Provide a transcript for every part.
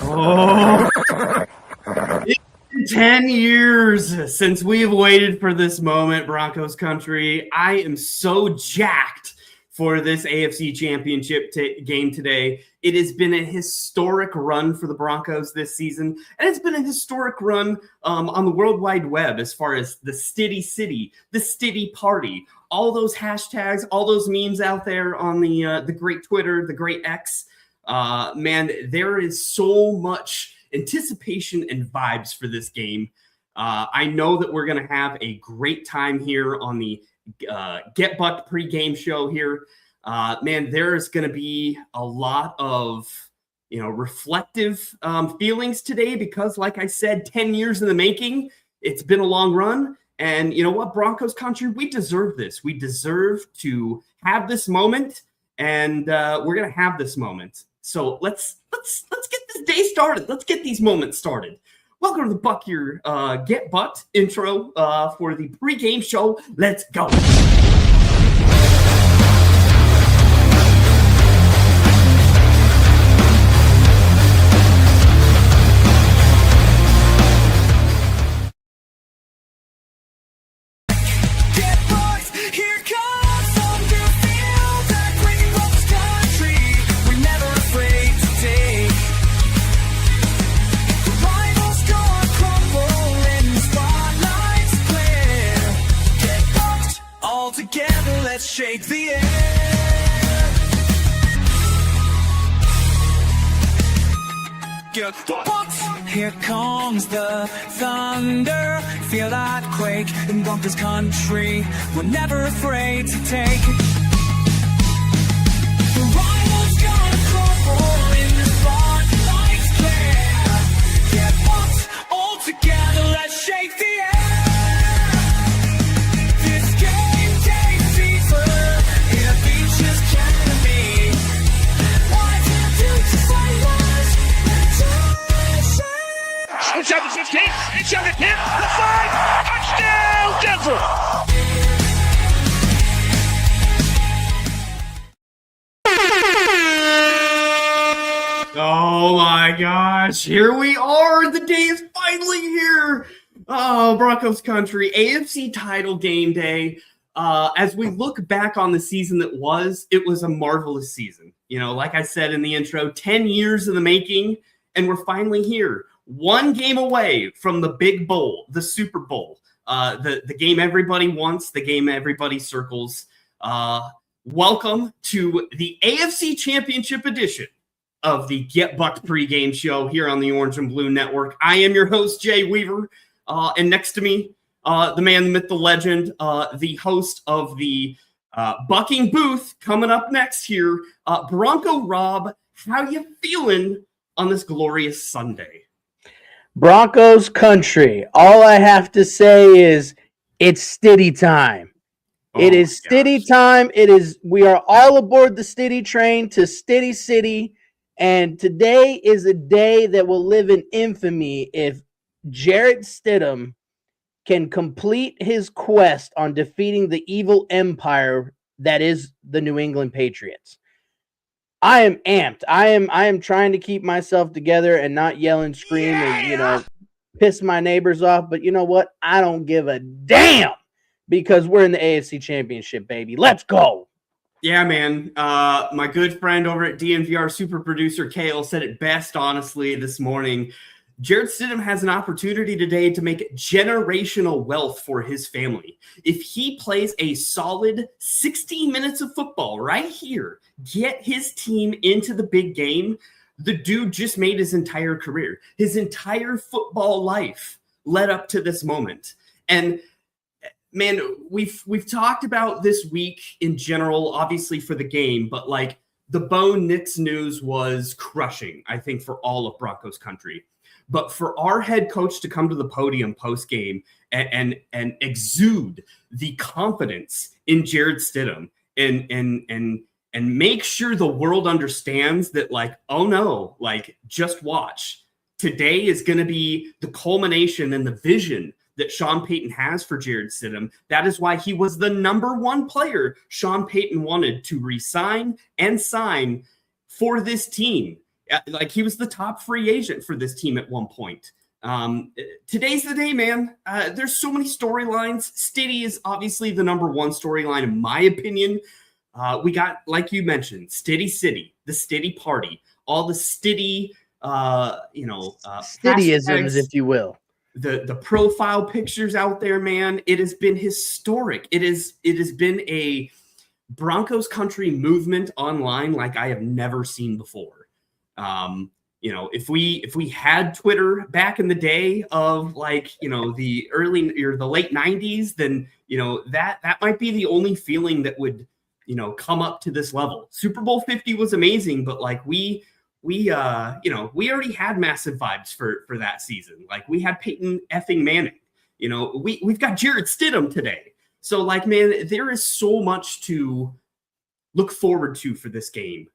Oh, it's been 10 years since we've waited for this moment, Broncos country. I am so jacked for this AFC championship game today. It has been a historic run for the Broncos this season, and it's been a historic run on the World Wide Web as far as the Stiddy City, the Stiddy Party, all those hashtags, all those memes out there on the great Twitter, the great X. Man, there is so much anticipation and vibes for this game. I know that we're going to have a great time here on the Get Bucked pregame show here. Man, there's going to be a lot of, reflective feelings today because, like I said, 10 years in the making. It's been a long run. And you know what, Broncos country, we deserve this. We deserve to have this moment, and we're going to have this moment. So let's get this day started. Let's get these moments started. Welcome to the Buck Your Get Bucked intro for the pregame show. Let's go. Shake the air. Get bucked. Here comes the thunder. Feel that quake in Broncos country. We're never afraid to take. The rivals gonna crumble in the spotlight's glare. Get bucked all together. Let's shake the air. Inside the 15, inside the 10, the 5, touchdown Denver! Oh my gosh, here we are. The day is finally here. Oh, Broncos country, AFC title game day. As we look back on the season that was, it was a marvelous season. Like I said in the intro, 10 years in the making, and we're finally here. One game away from the big bowl, the Super Bowl, the game everybody wants, the game everybody circles. Welcome to the AFC Championship edition of the Get Bucked pregame show here on the Orange and Blue Network. I am your host, Jay Weaver, and next to me, the man, the myth, the legend, the host of the Bucking Booth coming up next here, Bronco Rob. How you feeling on this glorious Sunday? Broncos country. All I have to say is it's Stiddy time. It is Stiddy time. We are all aboard the Stiddy train to Stiddy City. And today is a day that will live in infamy if Jarrett Stidham can complete his quest on defeating the evil empire that is the New England Patriots. I am amped. I am trying to keep myself together and not yell and scream and, piss my neighbors off. But you know what? I don't give a damn because we're in the AFC Championship, baby. Let's go. Yeah, man. My good friend over at DNVR super producer Kale said it best, honestly, this morning. Jarrett Stidham has an opportunity today to make generational wealth for his family. If he plays a solid 60 minutes of football right here, get his team into the big game, the dude just made his entire career. His entire football life led up to this moment. And man, we've talked about this week in general, obviously for the game, but like the Bo Nix news was crushing, I think, for all of Broncos country. But for our head coach to come to the podium post-game and exude the confidence in Jarrett Stidham and make sure the world understands that, like, oh no, like, just watch. Today is going to be the culmination and the vision that Sean Payton has for Jarrett Stidham. That is why he was the number one player Sean Payton wanted to resign and sign for this team. Like he was the top free agent for this team at one point. Today's the day, man. There's so many storylines. Stiddy is obviously the number one storyline, in my opinion. We got, like you mentioned, Stiddy City, the Stiddy Party, all the Stiddy, Stiddyisms, if you will. The profile pictures out there, man. It has been historic. It has been a Broncos country movement online like I have never seen before. If we had Twitter back in the day of the early or the late 90s, then that might be the only feeling that would come up to this level. Super Bowl 50 was amazing, but we already had massive vibes for that season. Like we had Peyton effing Manning. We've got Jarrett Stidham today. So man, there is so much to look forward to for this game.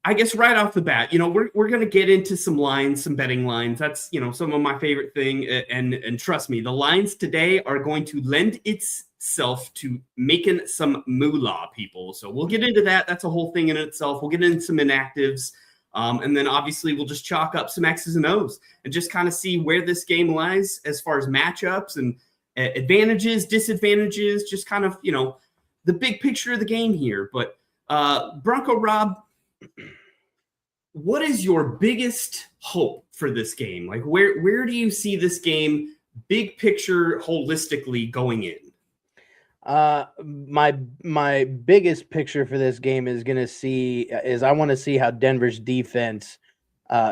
I guess right off the bat, we're going to get into some lines, some betting lines. That's, some of my favorite thing. And trust me, the lines today are going to lend itself to making some moolah, people. So we'll get into that. That's a whole thing in itself. We'll get into some inactives. And then obviously we'll just chalk up some X's and O's and just kind of see where this game lies as far as matchups and advantages, disadvantages, just kind of, the big picture of the game here. But Bronco Rob, what is your biggest hope for this game? Like where do you see this game big picture holistically going in? My biggest picture for this game is I want to see how Denver's defense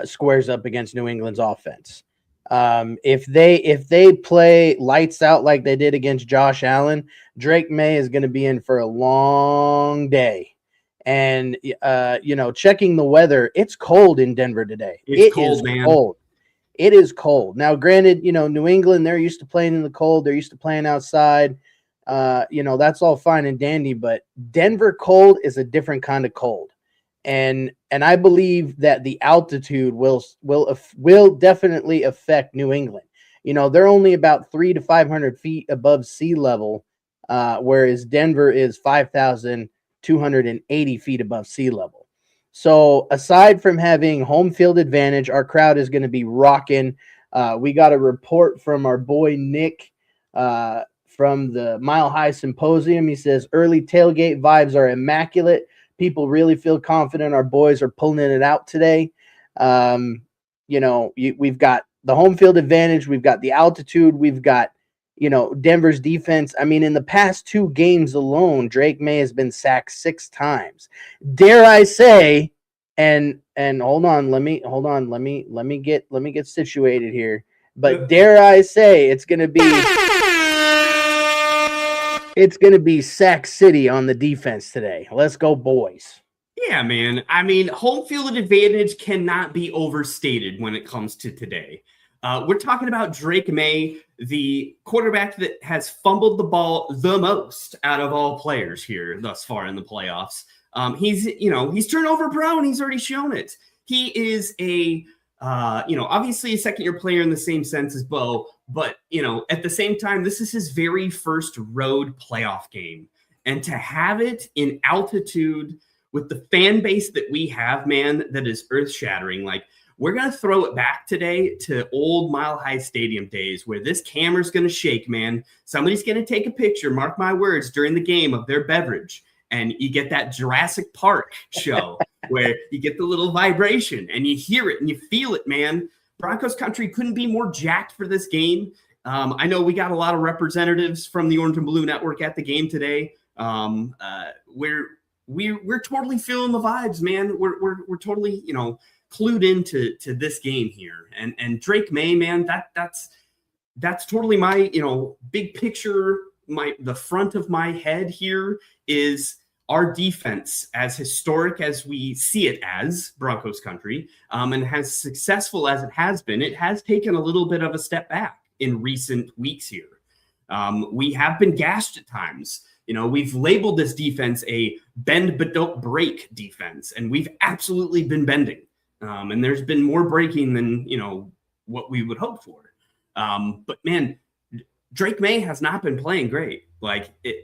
squares up against New England's offense. If they play lights out like they did against Josh Allen, Drake May is going to be in for a long day. And checking the weather, it's cold in Denver today. It is cold. It is cold. Now, granted, New England, they're used to playing in the cold. They're used to playing outside. That's all fine and dandy, but Denver cold is a different kind of cold. And I believe that the altitude will definitely affect New England. They're only about 300 to 500 feet above sea level, whereas Denver is 5,280 feet above sea level. So aside from having home field advantage, our crowd is going to be rocking. We got a report from our boy Nick from the Mile High Symposium. He says early tailgate vibes are immaculate. People really feel confident. Our boys are pulling it out today. We've got the home field advantage. We've got the altitude. We've got, Denver's defense. I mean, in the past 2 games alone, Drake May has been sacked 6 times. Dare I say, and hold on, let me get situated here. But dare I say, it's going to be Sack City on the defense today. Let's go, boys. Yeah, man. I mean, home field advantage cannot be overstated when it comes to today. We're talking about Drake May, the quarterback that has fumbled the ball the most out of all players here thus far in the playoffs. He's turnover prone. He's already shown it. He is obviously a second-year player in the same sense as Bo, but, at the same time, this is his very first road playoff game. And to have it in altitude with the fan base that we have, man, that is earth-shattering. Like, we're going to throw it back today to old Mile High Stadium days where this camera's going to shake, man. Somebody's going to take a picture, mark my words, during the game of their beverage. And you get that Jurassic Park show where you get the little vibration and you hear it and you feel it, man. Broncos country couldn't be more jacked for this game. I know we got a lot of representatives from the Orange and Blue Network at the game today. We're totally feeling the vibes, man. We're totally, clued into this game here. And Drake May, man, that's totally my, big picture. The front of my head here is our defense, as historic as we see it as Broncos country, and as successful as it has taken a little bit of a step back in recent weeks here. We have been gashed at times. We've labeled this defense a bend but don't break defense, and we've absolutely been bending. And there's been more breaking than, what we would hope for. But man, Drake May has not been playing great.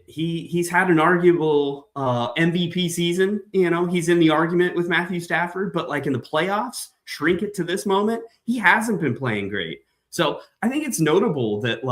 He's had an arguable MVP season. He's in the argument with Matthew Stafford, but like in the playoffs, shrink it to this moment, he hasn't been playing great. So I think it's notable that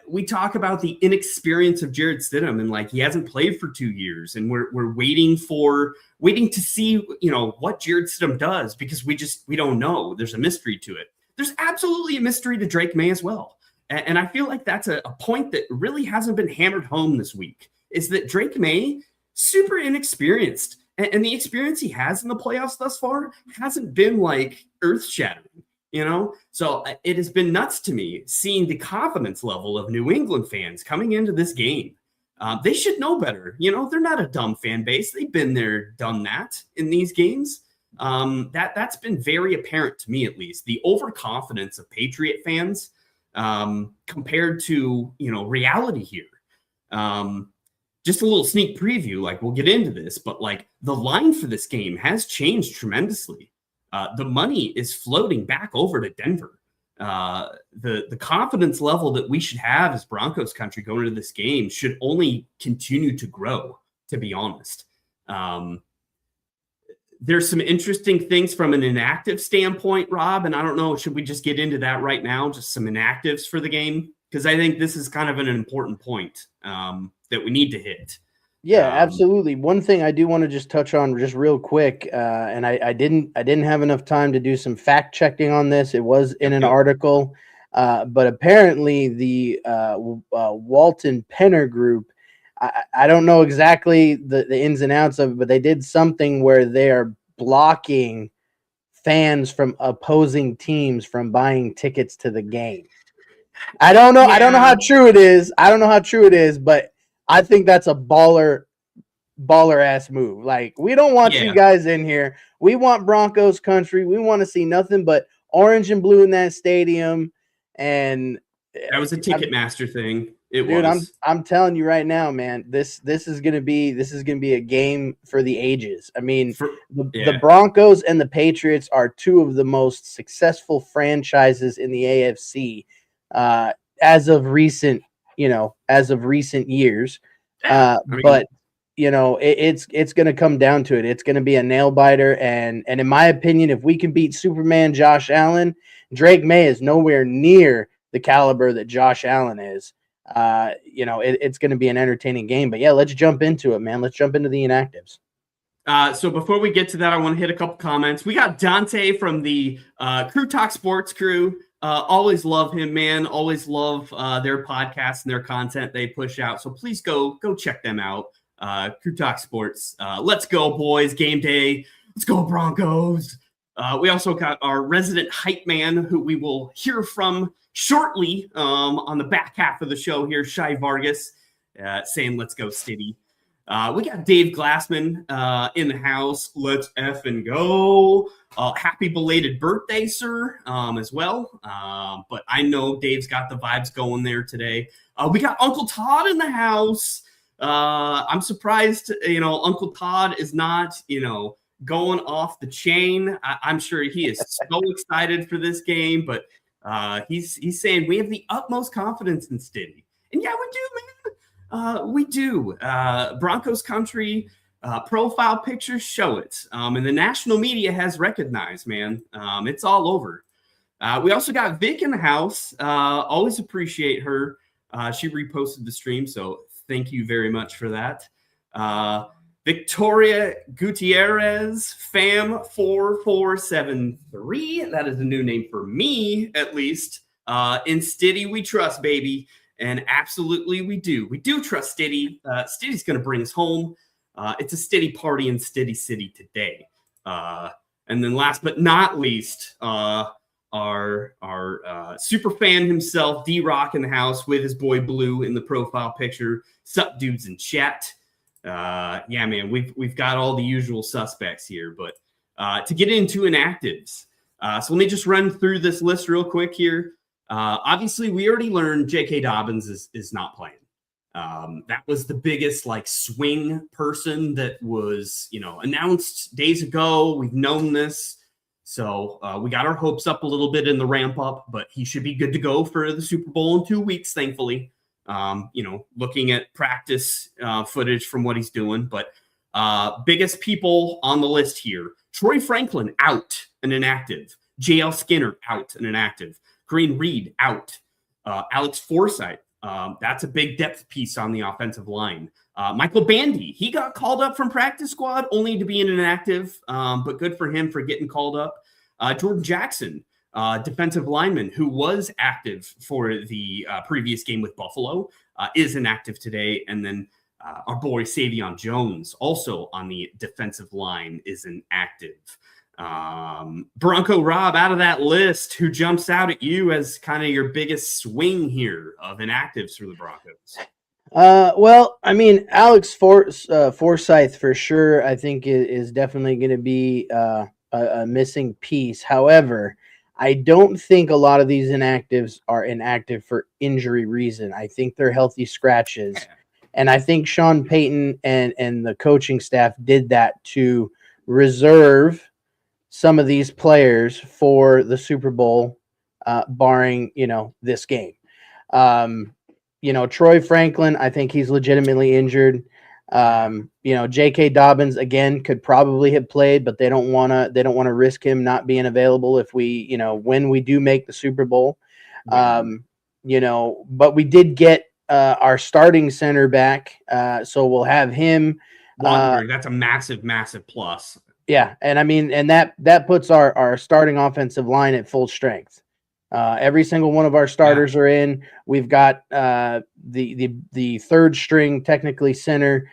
we talk about the inexperience of Jarrett Stidham, and he hasn't played for 2 years, and we're waiting to see what Jarrett Stidham does, because we don't know. There's a mystery to it. There's absolutely a mystery to Drake May as well. And I feel like that's a point that really hasn't been hammered home this week, is that Drake May, super inexperienced. And the experience he has in the playoffs thus far hasn't been earth-shattering, So it has been nuts to me seeing the confidence level of New England fans coming into this game. They should know better. They're not a dumb fan base. They've been there, done that in these games. That's been very apparent to me, at least. The overconfidence of Patriot fans compared to reality here. Just a little sneak preview, we'll get into this, but the line for this game has changed tremendously. The money is floating back over to Denver. The confidence level that we should have as Broncos country going into this game should only continue to grow, to be honest. There's some interesting things from an inactive standpoint, Rob, and I don't know, should we just get into that right now? Just some inactives for the game? Because I think this is kind of an important point that we need to hit. Yeah, absolutely. One thing I do want to just touch on just real quick, and I didn't have enough time to do some fact checking on this. It was in an article, but apparently the Walton Penner Group, I don't know exactly the ins and outs of it, but they did something where they are blocking fans from opposing teams from buying tickets to the game. I don't know. Yeah. I don't know how true it is. But I think that's a baller ass move. We don't want you guys in here. We want Broncos country. We want to see nothing but orange and blue in that stadium. And that was a Ticketmaster thing. Dude, I'm telling you right now, man, this is gonna be a game for the ages. I mean, the Broncos and the Patriots are two of the most successful franchises in the AFC as of recent years. But it's gonna come down to it. It's gonna be a nail biter, and in my opinion, if we can beat Superman Josh Allen, Drake May is nowhere near the caliber that Josh Allen is. It's going to be an entertaining game, but let's jump into it, man. Let's jump into the inactives. So before we get to that, I want to hit a couple comments. We got Dante from the Crew Talk Sports crew. Always love him, man. Always love their podcasts and their content they push out. So please go check them out. Crew Talk Sports. Let's go, boys. Game day. Let's go, Broncos. We also got our resident hype man, who we will hear from shortly on the back half of the show here, Shai Vargas, saying let's go Stiddy. We got Dave Glassman in the house. Let's effing go. Happy belated birthday, sir, as well. But I know Dave's got the vibes going there today. We got Uncle Todd in the house. I'm surprised, Uncle Todd is not, going off the chain. I'm sure he is so excited for this game, but he's saying we have the utmost confidence in Stiddy. And yeah, we do, man. We do. Broncos country profile pictures show it. And the national media has recognized, man. It's all over. We also got Vic in the house. Always appreciate her. She reposted the stream, so thank you very much for that. Victoria Gutierrez, Fam4473. That is a new name for me, at least. In Stiddy, we trust, baby. And absolutely we do. We do trust Stiddy. Stiddy's going to bring us home. It's a Stiddy party in Stiddy City today. And then last but not least, our super fan himself, D-Rock in the house with his boy Blue in the profile picture. Sup, dudes in chat. Yeah, man, we've got all the usual suspects here, but to get into inactives. So let me just run through this list real quick here. Obviously, we already learned J.K. Dobbins is not playing. That was the biggest swing person that was announced days ago. We've known this, so we got our hopes up a little bit in the ramp up, but he should be good to go for the Super Bowl in 2 weeks, thankfully. looking at practice footage from what he's doing. But biggest people on the list here: Troy Franklin out and inactive, JL Skinner out and inactive, Green Reed out, Alex Forsythe. That's a big depth piece on the offensive line. Michael Bandy, he got called up from practice squad only to be an inactive, but good for him for getting called up. Jordan Jackson, defensive lineman who was active for the previous game with Buffalo, is inactive today. And then our boy Savion Jones, also on the defensive line, is inactive. Bronco Rob, out of that list, who jumps out at you as kind of your biggest swing here of inactives for the Broncos? Well, I mean, Alex Forsythe for sure, I think is definitely going to be a missing piece. However, I don't think a lot of these inactives are inactive for injury reason. I think they're healthy scratches. And I think Sean Payton and the coaching staff did that to reserve some of these players for the Super Bowl, barring, this game. Troy Franklin, I think he's legitimately injured. J.K. Dobbins again could probably have played, but they don't want to risk him not being available if we, when we do make the Super Bowl. But we did get our starting center back, so we'll have him. That's a massive, massive plus. Yeah, and I mean, and that puts our starting offensive line at full strength. Every single one of our starters are in. We've got the third string, technically center,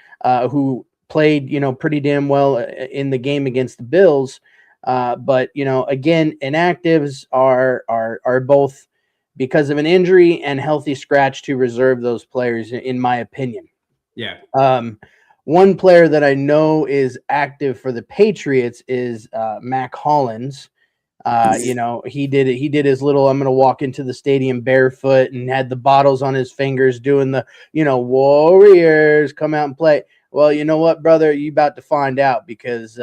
who played pretty damn well in the game against the Bills. But again, inactives are both because of an injury and healthy scratch to reserve those players, in my opinion. Yeah. One player that I know is active for the Patriots is Mac Hollins. He did his little, I'm going to walk into the stadium barefoot, and had the bottles on his fingers doing the, Warriors come out and play. Well, you know what, brother, you about to find out, because,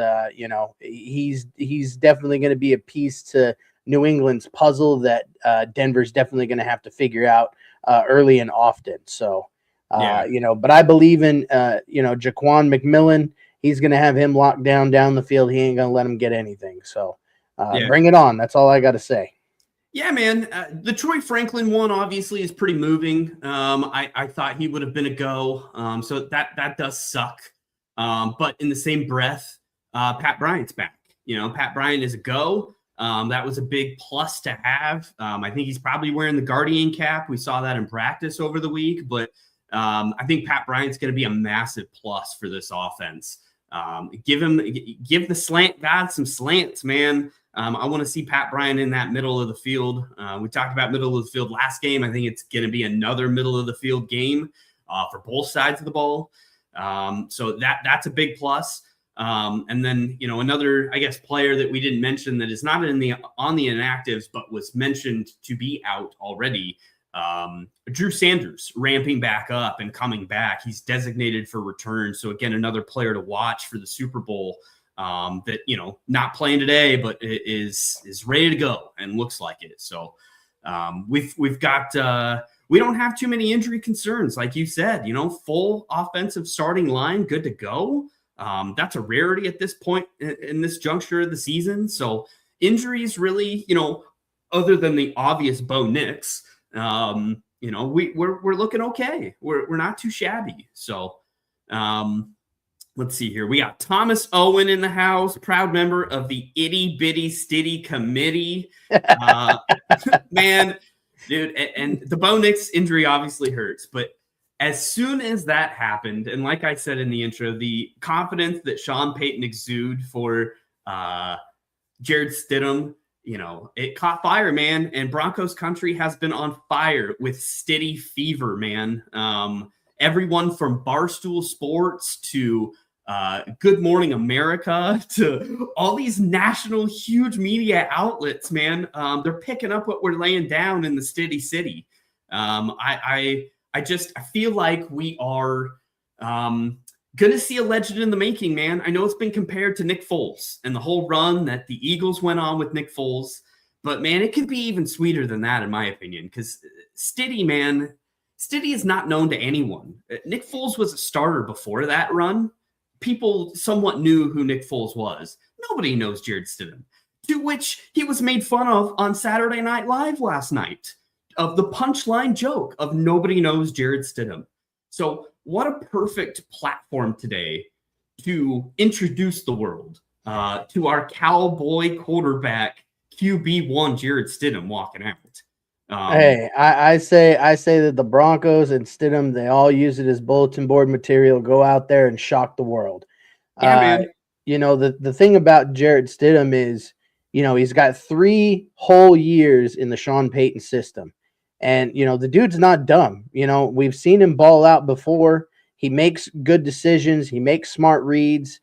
he's definitely going to be a piece to New England's puzzle that Denver's definitely going to have to figure out early and often. So, but I believe in, Jaquan McMillan. He's going to have him locked down the field. He ain't going to let him get anything. So, bring it on. That's all I got to say. Yeah, man. The Troy Franklin one obviously is pretty moving. I thought he would have been a go. So that does suck. But in the same breath, Pat Bryant's back. Pat Bryant is a go. That was a big plus to have. I think he's probably wearing the Guardian cap. We saw that in practice over the week. But I think Pat Bryant's going to be a massive plus for this offense. Give the slant god some slants, man. I want to see Pat Bryant in that middle of the field. We talked about middle of the field last game. I think it's going to be another middle of the field game for both sides of the ball. So that's a big plus. And then, another, I guess, player that we didn't mention that is not on the inactives, but was mentioned to be out already. Drew Sanders ramping back up and coming back. He's designated for return. So again, another player to watch for the Super Bowl. That not playing today, but is ready to go and looks like it. So we've got we don't have too many injury concerns, like you said. Full offensive starting line, good to go. That's a rarity at this point in this juncture of the season. So injuries really, other than the obvious Bo Nix, we're looking okay. We're not too shabby. So. Let's see here. We got Thomas Owen in the house, proud member of the Itty Bitty Stitty Committee. Man, dude, and the Bo Nix injury obviously hurts, but as soon as that happened, and like I said in the intro, the confidence that Sean Payton exuded for Jared Stidham, it caught fire, man. And Broncos country has been on fire with Stiddy fever, man. Everyone from Barstool Sports to Good Morning America to all these national huge media outlets, man. They're picking up what we're laying down in the Stiddy City. I feel like we are gonna see a legend in the making, man. I know it's been compared to Nick Foles and the whole run that the Eagles went on with Nick Foles, but man, it could be even sweeter than that, in my opinion, because Stiddy, man, Stiddy is not known to anyone. Nick Foles was a starter before that run. People somewhat knew who Nick Foles was. Nobody knows Jarrett Stidham, to which he was made fun of on Saturday Night Live last night, of the punchline joke of nobody knows Jarrett Stidham. So what a perfect platform today to introduce the world to our cowboy quarterback QB1 Jarrett Stidham walking out. Hey, I say that the Broncos and Stidham, they all use it as bulletin board material. Go out there and shock the world. Yeah, man. You know, the thing about Jarrett Stidham is, you know, he's got 3 whole years in the Sean Payton system. And, you know, the dude's not dumb. You know, we've seen him ball out before. He makes good decisions. He makes smart reads.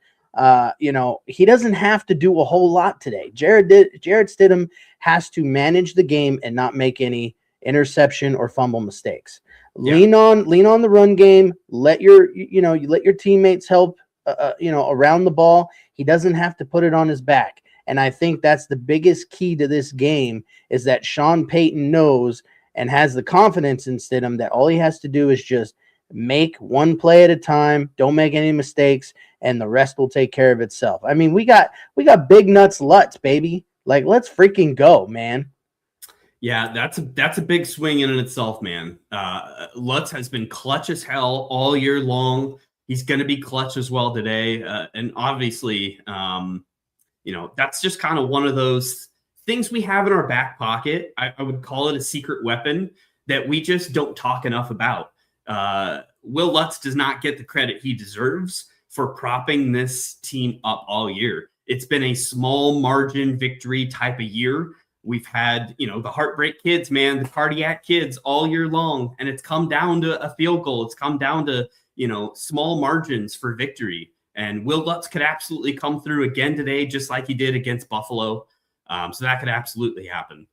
You know, he doesn't have to do a whole lot today. Jarrett Stidham has to manage the game and not make any interception or fumble mistakes. Yeah. Lean on the run game. Let your teammates help, around the ball. He doesn't have to put it on his back. And I think that's the biggest key to this game, is that Sean Payton knows and has the confidence in Stidham that all he has to do is just make one play at a time, don't make any mistakes, and the rest will take care of itself. I mean, we got big nuts Lutz, baby. Like, let's freaking go, man. Yeah, that's a big swing in itself, man. Lutz has been clutch as hell all year long. He's going to be clutch as well today. And obviously, that's just kind of one of those things we have in our back pocket. I would call it a secret weapon that we just don't talk enough about. Will Lutz does not get the credit he deserves for propping this team up all year. It's been a small margin victory type of year. We've had, the heartbreak kids, man, the cardiac kids all year long, and it's come down to a field goal. It's come down to, small margins for victory. And Will Lutz could absolutely come through again today, just like he did against Buffalo. So that could absolutely happen.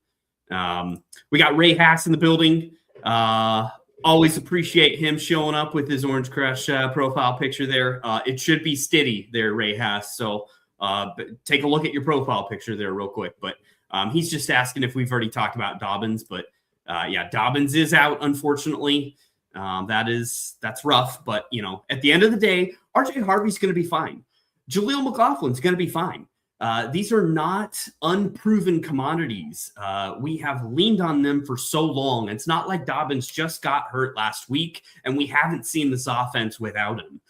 We got Ray Hass in the building. Always appreciate him showing up with his Orange Crush profile picture there. It should be Stiddy there, Ray Hass. So take a look at your profile picture there real quick. But he's just asking if we've already talked about Dobbins. But Dobbins is out, unfortunately. That's rough. But, at the end of the day, RJ Harvey's going to be fine. Jaleel McLaughlin's going to be fine. These are not unproven commodities. We have leaned on them for so long. It's not like Dobbins just got hurt last week and we haven't seen this offense without him.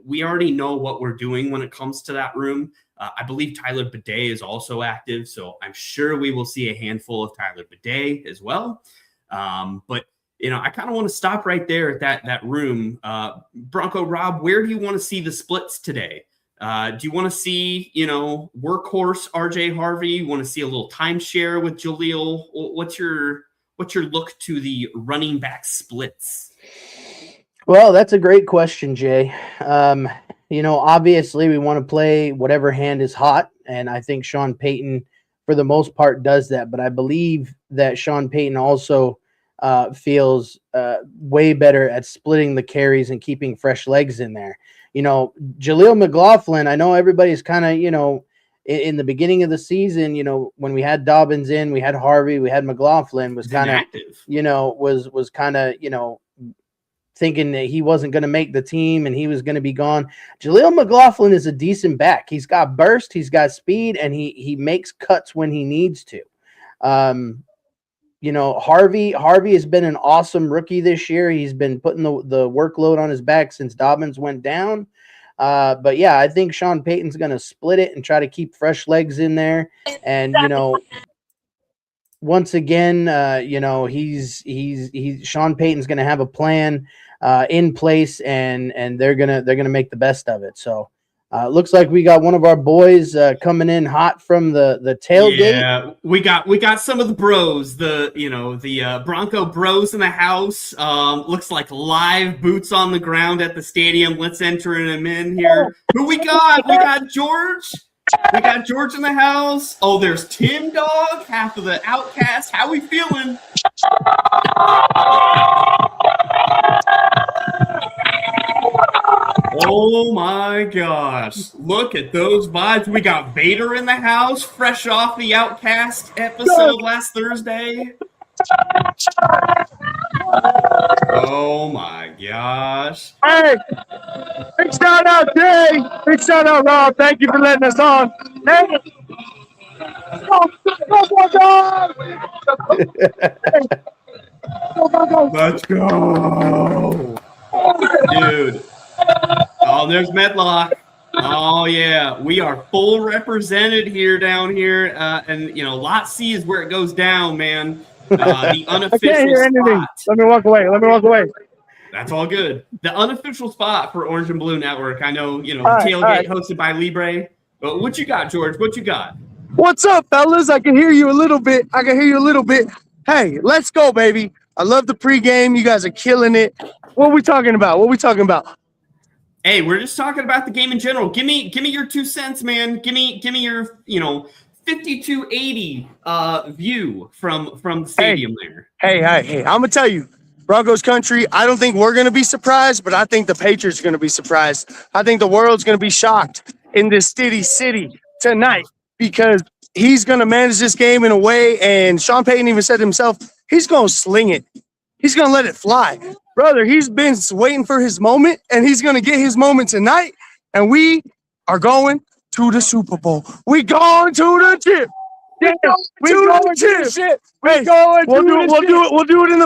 We already know what we're doing when it comes to that room. I believe Tyler Bidet is also active, so I'm sure we will see a handful of Tyler Bidet as well. But I kind of want to stop right there at that room. Bronco Rob, where do you want to see the splits today? Do you want to see, workhorse RJ Harvey? You want to see a little timeshare with Jaleel? What's your look to the running back splits? Well, that's a great question, Jay. Obviously we want to play whatever hand is hot, and I think Sean Payton, for the most part, does that. But I believe that Sean Payton also feels way better at splitting the carries and keeping fresh legs in there. Jaleel McLaughlin, I know everybody's kind of, in the beginning of the season, when we had Dobbins in, we had Harvey, we had McLaughlin, was kind of, was kind of, thinking that he wasn't going to make the team and he was going to be gone. Jaleel McLaughlin is a decent back. He's got burst, he's got speed, and he makes cuts when he needs to. Harvey has been an awesome rookie this year. He's been putting the workload on his back since Dobbins went down. But yeah, I think Sean Payton's going to split it and try to keep fresh legs in there. And, once again, Sean Payton's going to have a plan in place, and they're going to make the best of it. So looks like we got one of our boys coming in hot from the tailgate. Yeah, we got some of the bros, the Bronco bros in the house. Looks like live boots on the ground at the stadium. Let's enter him in here. Who we got? We got George. We got George in the house. Oh, there's Tim Dog, half of the Outkast. How we feeling? Oh my gosh. Look at those vibes. We got Vader in the house, fresh off the Outkast episode last Thursday. Oh my gosh. Hey, big shout out, Jay. Big shout out, Rob. Thank you for letting us on. Hey, Let's go. Dude. Oh, there's Medlock. Oh, yeah. We are full represented here down here. And, you know, Lot C is where it goes down, man. The unofficial spot. Let me walk away. That's all good. The unofficial spot for Orange and Blue Network. I know, you know, All right, tailgate hosted by Libre. But what you got, George? What you got? What's up, fellas? I can hear you a little bit. Hey, let's go, baby. I love the pregame. You guys are killing it. What are we talking about? Hey, we're just talking about the game in general. Give me your 2 cents, man. Give me your, you know, 5280 view from the stadium there. Hey, I'm gonna tell you, Broncos country, I don't think we're gonna be surprised, but I think the Patriots are gonna be surprised. I think the world's gonna be shocked in this city tonight because he's gonna manage this game in a way, and Sean Payton even said himself, he's gonna sling it. He's gonna let it fly. Brother, he's been waiting for his moment, and he's going to get his moment tonight, and we are going to the Super Bowl. We going to the chip. Yeah, we going to the chip. We'll do it in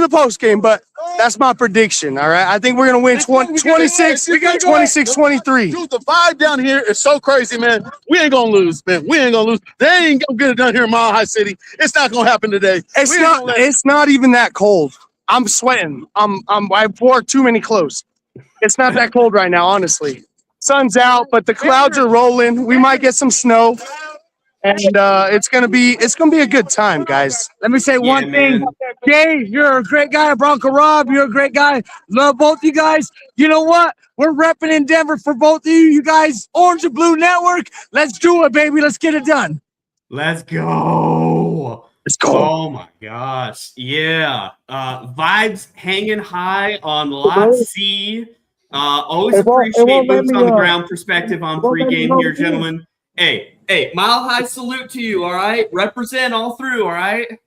the post game, but that's my prediction, all right? I think we're going to win 26-23. Dude, the vibe down here is so crazy, man. We ain't going to lose, man. We ain't going to lose. They ain't going to get it done here in Mile High City. It's not going to happen today. It's not even that cold. I'm sweating. I wore too many clothes. It's not that cold right now, honestly. Sun's out, but the clouds are rolling. We might get some snow, and it's gonna be a good time, guys. Let me say one thing. Jay, you're a great guy. Bronco Rob, you're a great guy. Love both you guys. You know what? We're repping in Denver for both of you. You guys, Orange and Blue Network. Let's do it, baby. Let's get it done. Let's go. Let's go. Oh my gosh. Yeah. Vibes hanging high on Lot C. Always appreciate boots on the ground perspective on pregame here, gentlemen. Hey, Mile High salute to you, all right? Represent all through, all right?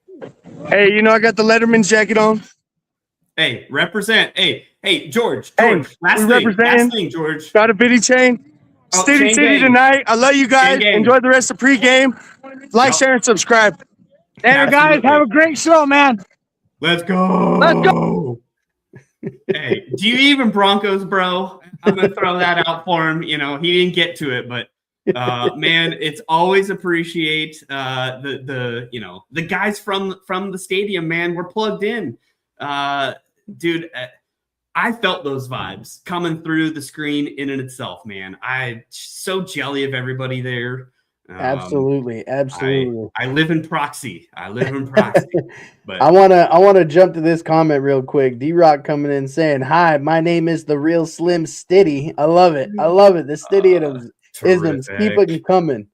Hey, you know I got the Letterman jacket on. Hey, represent. Hey, George. Hey, last thing, George. Got a bitty chain. Oh, City tonight. I love you guys. Enjoy the rest of pregame. Like, share, and subscribe. Hey, guys, have a great show, man. Let's go. Hey, do you even Broncos, bro? I'm going to throw that out for him. You know, he didn't get to it, but man, it's always appreciate the guys from the stadium, man. We're plugged in. Dude, I felt those vibes coming through the screen in and itself, man. I'm so jelly of everybody there. Absolutely. I live in proxy. But I wanna jump to this comment real quick. D-Rock coming in saying, "Hi, my name is the real Slim Stiddy." I love it. The Stiddy isms keep it coming.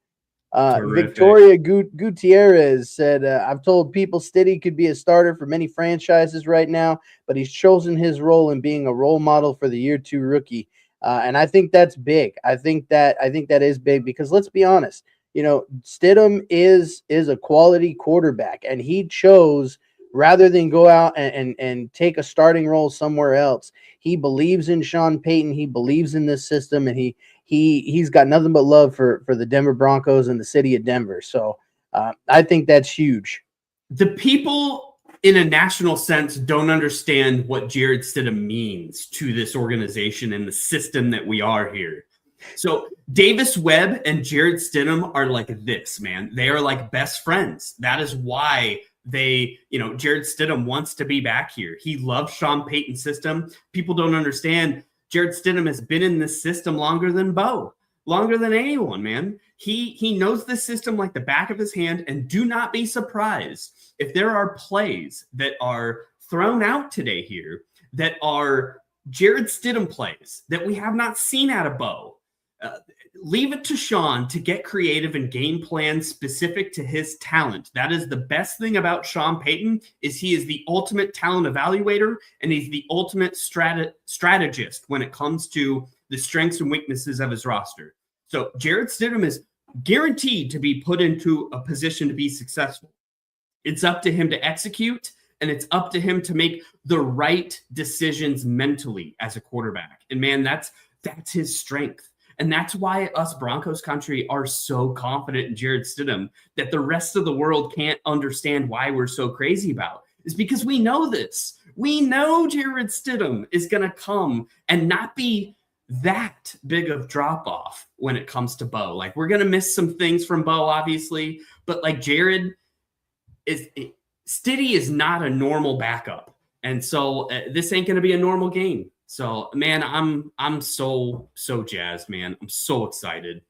Victoria Gutierrez said, "I've told people Stiddy could be a starter for many franchises right now, but he's chosen his role in being a role model for the year 2 rookie." And I think that's big. I think that is big because let's be honest. You know, Stidham is a quality quarterback, and he chose rather than go out and take a starting role somewhere else. He believes in Sean Payton. He believes in this system, and he's got nothing but love for the Denver Broncos and the city of Denver. So I think that's huge. The people in a national sense don't understand what Jarrett Stidham means to this organization and the system that we are here. So Davis Webb and Jarrett Stidham are like this, man. They are like best friends. That is why Jarrett Stidham wants to be back here. He loves Sean Payton's system. People don't understand Jarrett Stidham has been in this system longer than Bo, longer than anyone, man. He knows this system like the back of his hand, and do not be surprised if there are plays that are thrown out today here that are Jarrett Stidham plays that we have not seen out of Bo. Leave it to Sean to get creative and game plan specific to his talent. That is the best thing about Sean Payton is he is the ultimate talent evaluator, and he's the ultimate strategist when it comes to the strengths and weaknesses of his roster. So Jarrett Stidham is guaranteed to be put into a position to be successful. It's up to him to execute, and it's up to him to make the right decisions mentally as a quarterback. And man, that's his strength. And that's why us Broncos country are so confident in Jarrett Stidham that the rest of the world can't understand why we're so crazy about. Is because we know this. We know Jarrett Stidham is going to come and not be that big of drop off when it comes to Bo. Like, we're going to miss some things from Bo, obviously, but like Jared Stiddy is not a normal backup. And so this ain't going to be a normal game. So, man, I'm so jazzed, man. I'm so excited.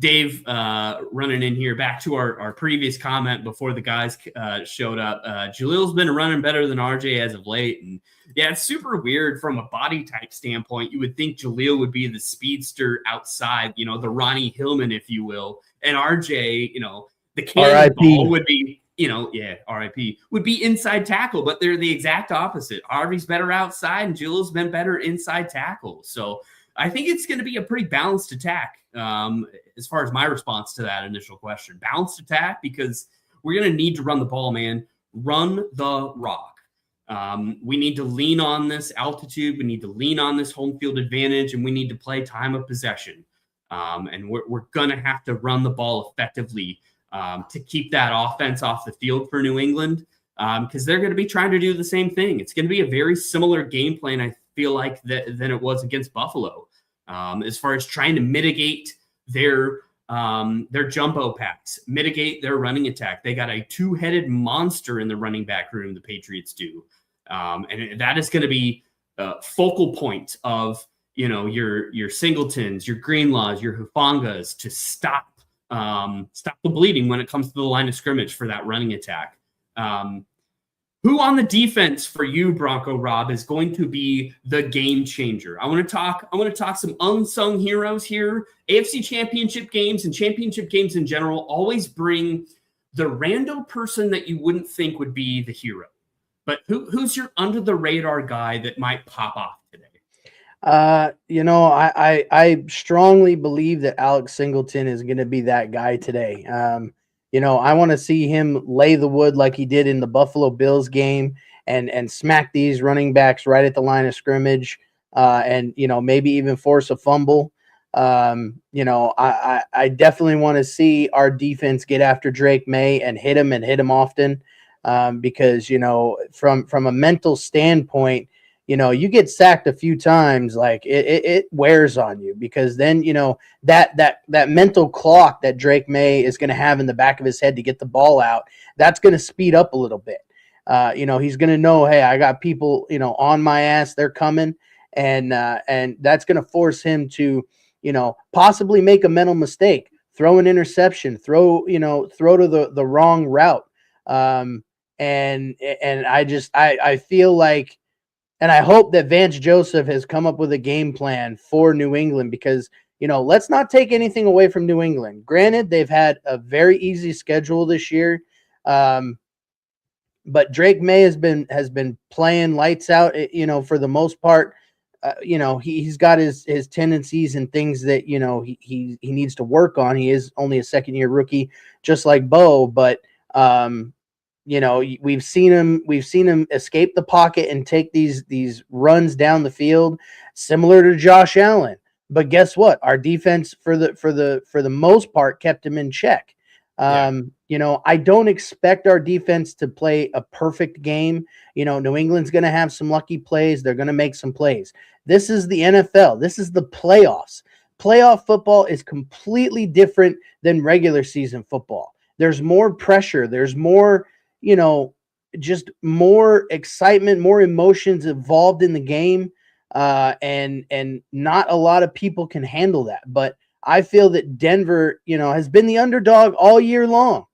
Dave, running in here back to our previous comment before the guys showed up. Jalil's been running better than RJ as of late. And yeah, it's super weird from a body type standpoint. You would think Jalil would be the speedster outside, the Ronnie Hillman, if you will. And RJ, the cannonball would be, RIP, would be inside tackle, but they're the exact opposite. Harvey's better outside and Jalil's been better inside tackle. So I think it's going to be a pretty balanced attack as far as my response to that initial question. Balanced attack because we're going to need to run the ball, man. Run the rock. We need to lean on this altitude. We need to lean on this home field advantage, and we need to play time of possession. And we're going to have to run the ball effectively to keep that offense off the field for New England because they're going to be trying to do the same thing. It's going to be a very similar game plan, I feel like, than it was against Buffalo as far as trying to mitigate their jumbo packs, mitigate their running attack. They got a two-headed monster in the running back room, the Patriots do. And that is going to be a focal point of, your Singletons, your Greenlaws, your Hufangas to stop the bleeding when it comes to the line of scrimmage for that running attack. Who on the defense for you, Bronco Rob, is going to be the game changer? I want to talk some unsung heroes here. AFC championship games and championship games in general always bring the random person that you wouldn't think would be the hero. But who's your under the radar guy that might pop off today? I strongly believe that Alex Singleton is going to be that guy today. I want to see him lay the wood like he did in the Buffalo Bills game and smack these running backs right at the line of scrimmage and maybe even force a fumble. I definitely want to see our defense get after Drake May and hit him often because, from a mental standpoint, you get sacked a few times, like it wears on you because then, that mental clock that Drake May is going to have in the back of his head to get the ball out, that's going to speed up a little bit. He's going to know, hey, I got people, on my ass, they're coming. And that's going to force him to, possibly make a mental mistake, throw an interception, throw to the wrong route. And I feel like, and I hope that Vance Joseph has come up with a game plan for New England because, let's not take anything away from New England. Granted, they've had a very easy schedule this year. But Drake May has been playing lights out, for the most part. He's got his tendencies and things that, he needs to work on. He is only a second-year rookie, just like Bo, but we've seen him escape the pocket and take these runs down the field, similar to Josh Allen. But guess what? Our defense, for the most part, kept him in check. I don't expect our defense to play a perfect game. New England's going to have some lucky plays. They're going to make some plays. This is the NFL. This is the playoffs. Playoff football is completely different than regular season football. There's more pressure. There's more, just more excitement, more emotions involved in the game. And not a lot of people can handle that. But I feel that Denver, has been the underdog all year long.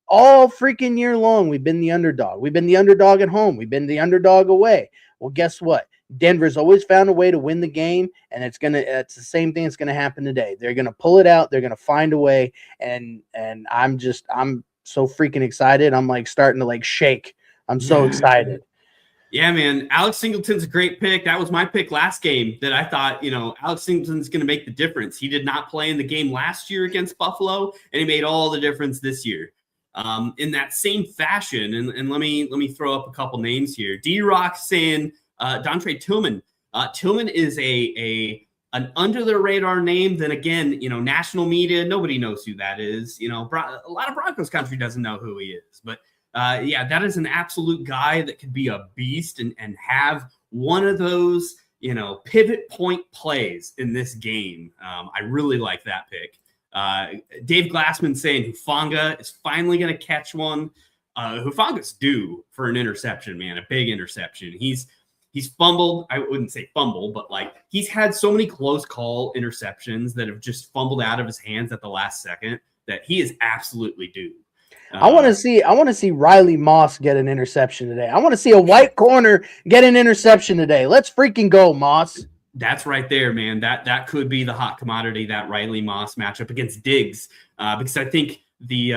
All freaking year long, we've been the underdog. We've been the underdog at home. We've been the underdog away. Well, guess what? Denver's always found a way to win the game, and it's the same thing that's gonna happen today. They're gonna pull it out. They're gonna find a way, and I'm so freaking excited. I'm like starting to like shake. I'm so excited. Yeah, man. Alex Singleton's a great pick. That was my pick last game that I thought, Alex Singleton's going to make the difference. He did not play in the game last year against Buffalo, and he made all the difference this year. In that same fashion, and let me throw up a couple names here. D-Rock saying Dontre Tillman. Tillman is an under the radar name. Then again, national media, nobody knows who that is. A lot of Broncos country doesn't know who he is. But that is an absolute guy that could be a beast and have one of those, pivot point plays in this game. I really like that pick. Dave Glassman saying Hufanga is finally going to catch one. Hufanga's due for an interception, man, a big interception. He's fumbled. I wouldn't say fumble, but he's had so many close call interceptions that have just fumbled out of his hands at the last second that he is absolutely due. I want to see Riley Moss get an interception today. I want to see a white corner get an interception today. Let's freaking go, Moss. That's right there, man. That could be the hot commodity, that Riley Moss matchup against Diggs, because I think the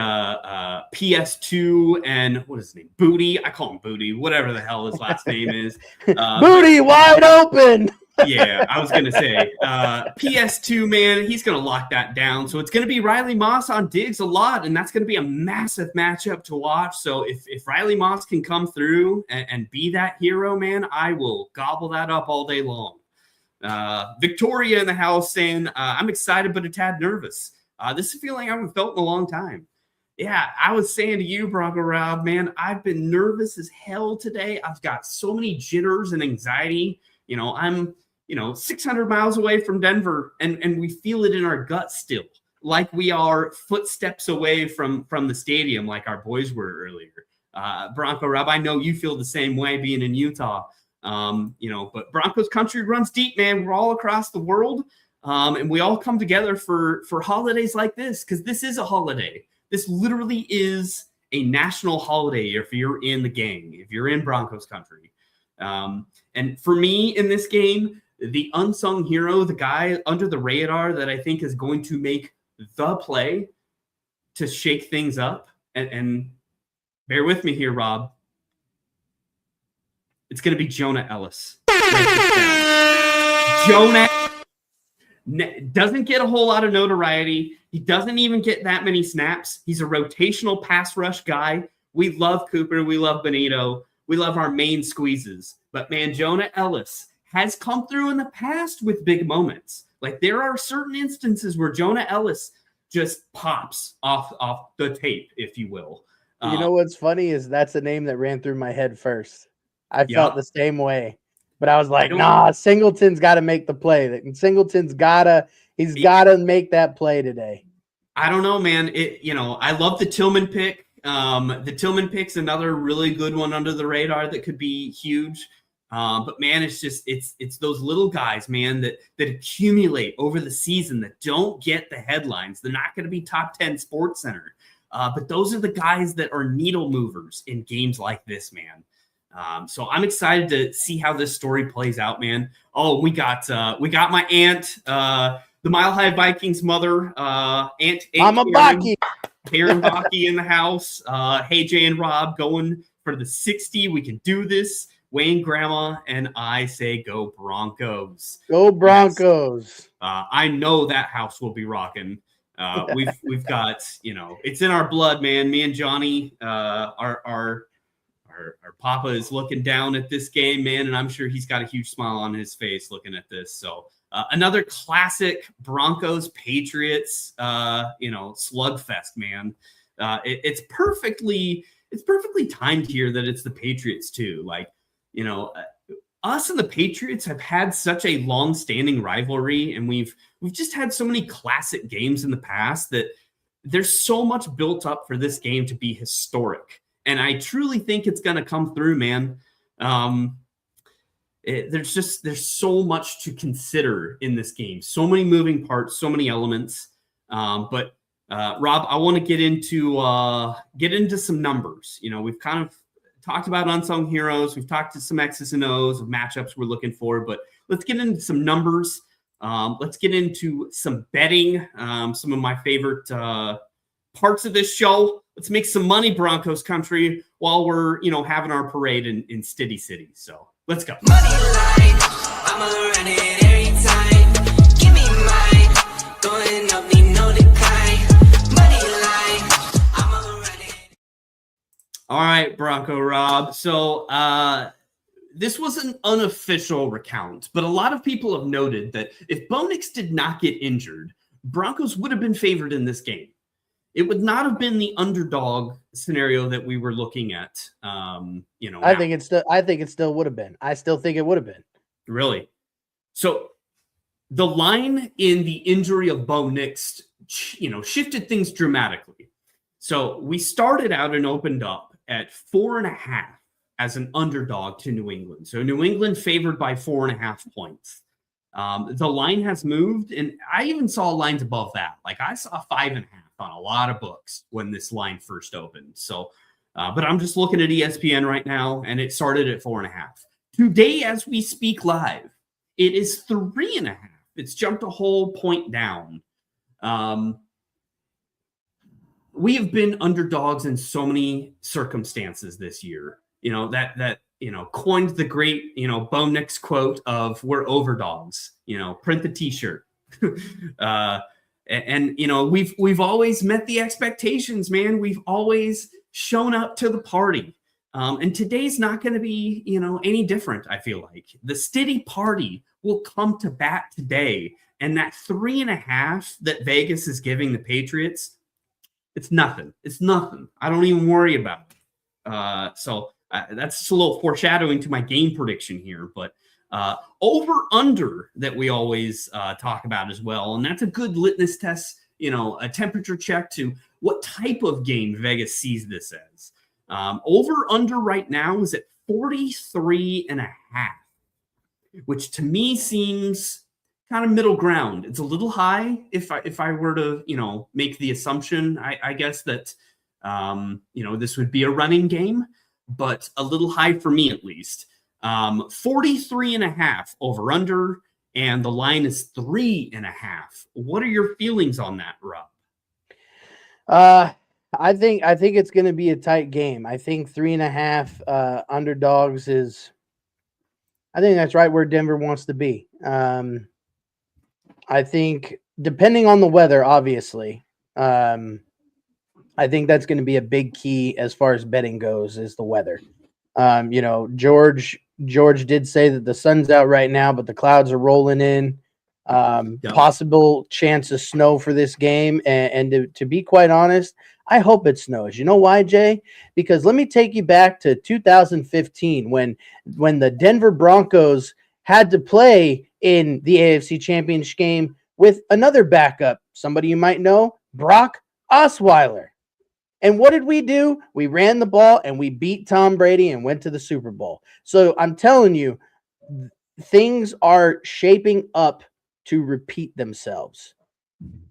PS2 and what is his name? Booty. I call him Booty, whatever the hell his last name is. Booty wide open. Yeah, I was going to say PS2, man, he's going to lock that down. So it's going to be Riley Moss on Diggs a lot, and that's going to be a massive matchup to watch. So if Riley Moss can come through and be that hero, man, I will gobble that up all day long. Victoria in the house saying, I'm excited but a tad nervous. This is a feeling I haven't felt in a long time. Yeah, I was saying to you, Bronco Rob, man, I've been nervous as hell today. I've got so many jitters and anxiety. I'm 600 miles away from Denver, and we feel it in our guts still, like we are footsteps away from the stadium, like our boys were earlier. Bronco Rob, I know you feel the same way being in Utah. But Broncos country runs deep, man. We're all across the world, and we all come together for holidays like this, because this is a holiday. This literally is a national holiday if you're in the gang, if you're in Broncos country. And for me in this game, the unsung hero, the guy under the radar that I think is going to make the play to shake things up, and bear with me here, Rob, it's going to be Jonah Ellis. Jonah doesn't get a whole lot of notoriety. He doesn't even get that many snaps. He's a rotational pass rush guy. We love Cooper. We love Benito. We love our main squeezes. But, man, Jonah Ellis has come through in the past with big moments. There are certain instances where Jonah Ellis just pops off the tape, if you will. You know what's funny is that's the name that ran through my head first. I felt the same way. But I was like, nah, Singleton's got to make the play. Singleton's got to make that play today. I don't know, man. I love the Tillman pick. The Tillman pick's another really good one under the radar that could be huge. But man, it's those little guys, man, that accumulate over the season that don't get the headlines. They're not going to be top 10 Sports Center. But those are the guys that are needle movers in games like this, man. So I'm excited to see how this story plays out, man. Oh, we got my aunt, the Mile High Vikings mother, Aunt Mama Baki. Karen Baki in the house. Hey, Jay and Rob going for the 60. We can do this. Wayne, Grandma, and I say go Broncos. Go Broncos. Yes. I know that house will be rocking. We've got, it's in our blood, man. Me and Johnny, our Papa is looking down at this game, man, and I'm sure he's got a huge smile on his face looking at this. So another classic Broncos Patriots, slugfest, man. It's perfectly timed here that it's the Patriots too. Us and the Patriots have had such a long-standing rivalry, and we've just had so many classic games in the past that there's so much built up for this game to be historic. And I truly think it's going to come through, man. There's so much to consider in this game. So many moving parts, so many elements. But Rob, I want to get into some numbers. We've kind of talked about unsung heroes. We've talked to some X's and O's of matchups we're looking for. But let's get into some numbers. Let's get into some betting. Some of my favorite parts of this show. Let's make some money, Broncos country, while we're, having our parade in Stitty City. So let's go. Money line, I'ma run it every time. Give me mine, going up, need no decline. Money line, I'ma run it. All right, Bronco Rob. So this was an unofficial recount, but a lot of people have noted that if Bo Nix did not get injured, Broncos would have been favored in this game. It would not have been the underdog scenario that we were looking at. I think it still would have been. I still think it would have been. Really? So the line in the injury of Bo Nix, shifted things dramatically. So we started out and opened up at 4.5 as an underdog to New England. So New England favored by 4.5 points. The line has moved, and I even saw lines above that. Like I saw 5.5 on a lot of books when this line first opened. So, but I'm just looking at ESPN right now, and it started at 4.5. Today, as we speak live, it is 3.5. It's jumped a whole point down. We have been underdogs in so many circumstances this year. That coined the great, Bo Nix quote of "We're overdogs." Print the T-shirt. And we've always met the expectations, man. We've always shown up to the party. And today's not going to be, any different. I feel like the Stiddy party will come to bat today, and that 3.5 that Vegas is giving the Patriots, it's nothing. It's nothing. I don't even worry about it. So that's just a little foreshadowing to my game prediction here, but over under that we always talk about as well. And that's a good litmus test, a temperature check to what type of game Vegas sees this as. Over under right now is at 43.5, which to me seems kind of middle ground. It's a little high if I were to, make the assumption, I guess that, this would be a running game, but a little high for me at least. 43.5 over under, and the line is 3.5. What are your feelings on that, Rob? I think it's going to be a tight game. I think 3.5 underdogs is. I think that's right where Denver wants to be. I think depending on the weather, obviously, I think that's going to be a big key as far as betting goes. Is the weather. George did say that the sun's out right now, but the clouds are rolling in. Possible chance of snow for this game. And to be quite honest, I hope it snows. You know why, Jay? Because let me take you back to 2015 when the Denver Broncos had to play in the AFC Championship game with another backup, somebody you might know, Brock Osweiler. And what did we do? We ran the ball and we beat Tom Brady and went to the Super Bowl. So I'm telling you, things are shaping up to repeat themselves.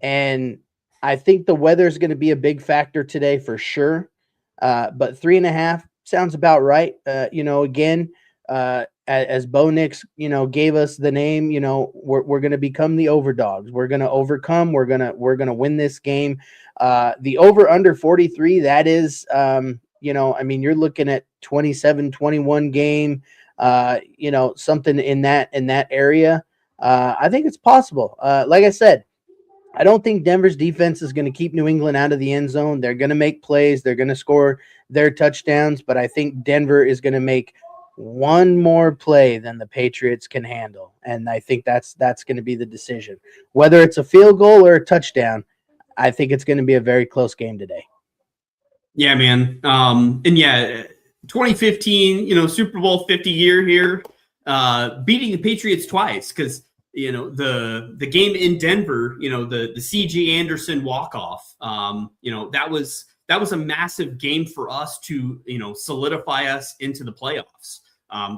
And I think the weather is going to be a big factor today for sure. But 3.5 sounds about right. Again, as Bo Nix, gave us the name, we're going to become the overdogs. We're going to overcome. We're going to win this game. The over under 43, that is, you're looking at 27-21 game, something in that area. I think it's possible. Like I said, I don't think Denver's defense is going to keep New England out of the end zone. They're going to make plays. They're going to score their touchdowns, but I think Denver is going to make one more play than the Patriots can handle. And I think that's going to be the decision. Whether it's a field goal or a touchdown, I think it's going to be a very close game today. Yeah, man. 2015, Super Bowl 50 year here, beating the Patriots twice because, the game in Denver, the C.J. Anderson walk-off, that was a massive game for us to, solidify us into the playoffs.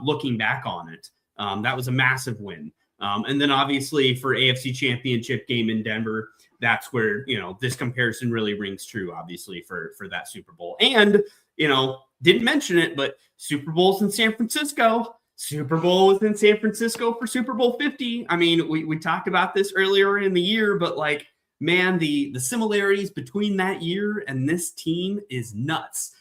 Looking back on it, that was a massive win. And then obviously for AFC Championship game in Denver, that's where, this comparison really rings true, obviously, for that Super Bowl. And, didn't mention it, but Super Bowl's in San Francisco. Super Bowl was in San Francisco for Super Bowl 50. I mean, we talked about this earlier in the year, but man, the similarities between that year and this team is nuts.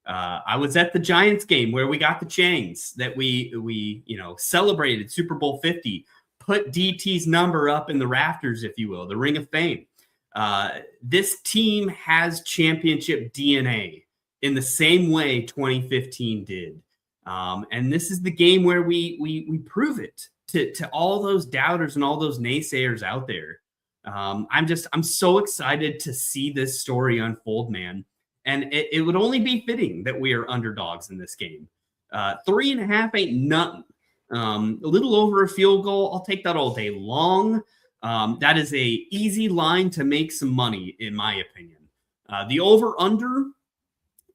I was at the Giants game where we got the chains that we celebrated Super Bowl 50, put DT's number up in the rafters, if you will, the Ring of Fame. This team has championship DNA. in the same way 2015 did. And this is the game where we prove it to all those doubters and all those naysayers out there. I'm so excited to see this story unfold, man. And it would only be fitting that we are underdogs in this game. 3.5 ain't nothing. A little over a field goal, I'll take that all day long. That is a easy line to make some money, in my opinion. The over-under,